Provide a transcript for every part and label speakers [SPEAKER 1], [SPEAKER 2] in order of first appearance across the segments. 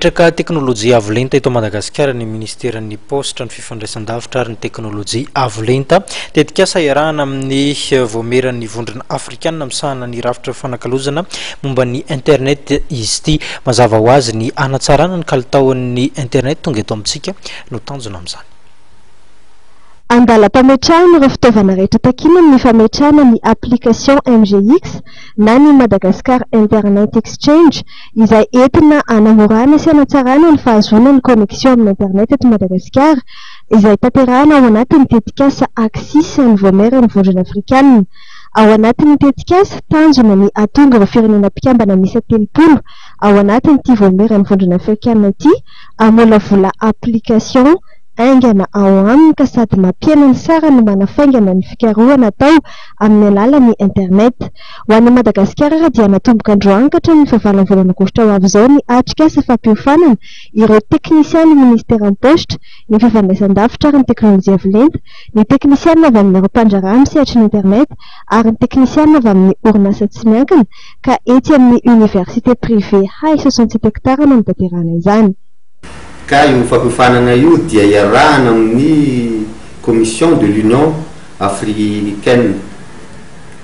[SPEAKER 1] Traka teknolojia avo lenta eto Madagasikara ny ministeran'ny posta ny fifandraisan-davitra ary ny teknolojia avo lenta tetika iarahana amin'ny voameran'ny vondrona afrikanina misahana ny rafitra fanakalozana momba ny internet izy ity mazava ho azy ny anatsarana ny kalitaon'ny internet tonga eto amintsika no tanjona amin'izany.
[SPEAKER 2] Andalam-pametrahana ireo fitaovana rehetra takiana ny fametrahana ny application MGX na ny Madagascar Internet Exchange izay entina hanamorana sy hanatsarana ny fahazonana ny connexion amin'ny internet eto Madagasikara izay tanterahana ao anatin'ny tetikasa aksisa ny voameran'ny vondrona afrikanina. Ao anatin'ny tetikasa tanjona ny atonga ireo firenena mpikambana miisa 30 ao anatin'ity voameran'ny vondrona afrikanina ity amolavola application aingana ao aminy ka sady mampiena ny sara ny manafaingana ny fikarohana atao amin'ny alalan'ny internet. Ho an'ny Madagasikara raha dia natomboka androany ka hatramin'ny fahavalonvolana aogositra ho avy izao ny atrikasa fampiofanana ireo teknisiany ministera posta ny fifandraisan-davitra ary ny teknolojia avo lenta, ny teknisianina avy amin'ny aeropandra misehatra ny internet ary ny teknisianina avy amin'ny orinasa tsy miankina ka etsy amin'ny université privée hay 67 hectares no tanterahana izany.
[SPEAKER 3] Ka io fampifanana io dia iarahana amin'ny commission de l'Union africaine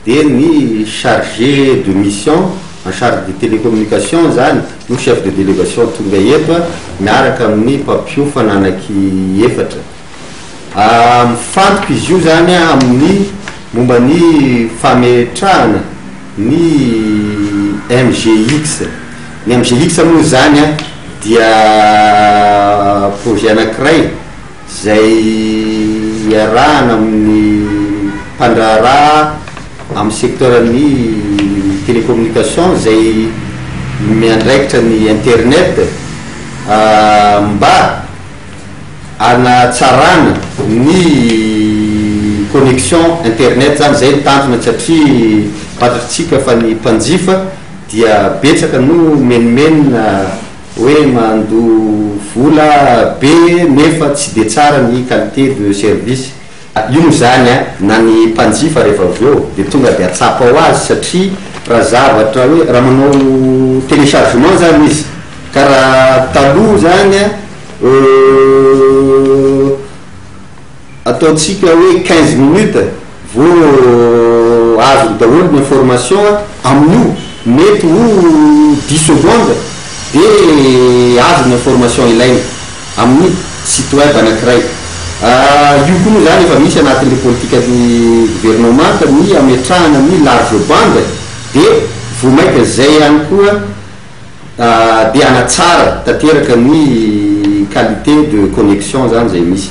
[SPEAKER 3] dia ny chargé de mission en charge de télécommunication zany no chef de délégation tonga eto miaraka amin'ny mpampiofana anaky efatra. Mifantoka izy io zany amin'ny momba ny fametrahana ny MGX. Ny MGX moa zany dia projet anankiray zay iarahana amin'ny mpandraharaha amin'ny secteuran'ny télécommunication zay miandraikitra ny internet mba anatsarana ny connexion internet zany zay tanjona satria fantatritsika fa ny mpanjifa dia betsaka no menomenina hoe mando vola be nefa tsy de tsara ny qualité de service. Io zany na ny mpanjifa rehefa aveo de tonga de atsapa ho azy satria raha zavatra hoe raha manao téléchargement zany izy ka raha taloha zany ataotsika hoe 15 minutes vo azo daholo ny information amin'io mety ho 10 secondes de azo ny information ilaina amin'ny site web anankiray. Io koa moa zany efa misy anatin'le politika ny gouvernement ny ametrahana ny large bande de vomaika zay ihany koa de anatsara tanteraka ny qualité de connexion zany zay misy.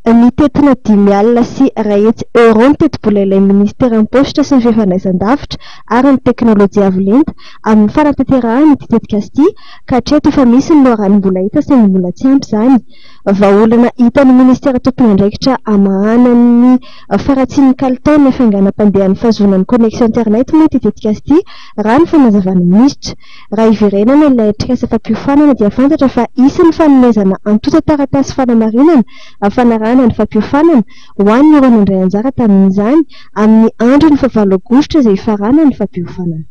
[SPEAKER 2] Ny tetina 10,000 sy rahetsy euro ny teti-bola ilain'ny ministera posta sy ny fifandraisan-davitra ary ny teknolojia avo lenta amin'ny fanatanterahana ity tetikasa ity ka hatreto efa misy ny loharan'ny-mbola hita sy ny mbola tsy ampy zany. Vahaolana hitan'ny ministera tompony andraikitra amahana ny faratsian'ny kalitao ny fanganam-pandehan'ny fahazonan'ny connexion internet moa ity tetikasa ity raha ny fanazavana minisitra. Raha iverenana ilay atrikasa fampiofanana dia fantatra fa isan'ny fanomezana antota taratasy fanamarinana afanarana ny fampiofanana ho an'ny ireo nandray anjara tamin'izany amin'ny andro ny 9 aogositra izay ifarana ny fampiofanana.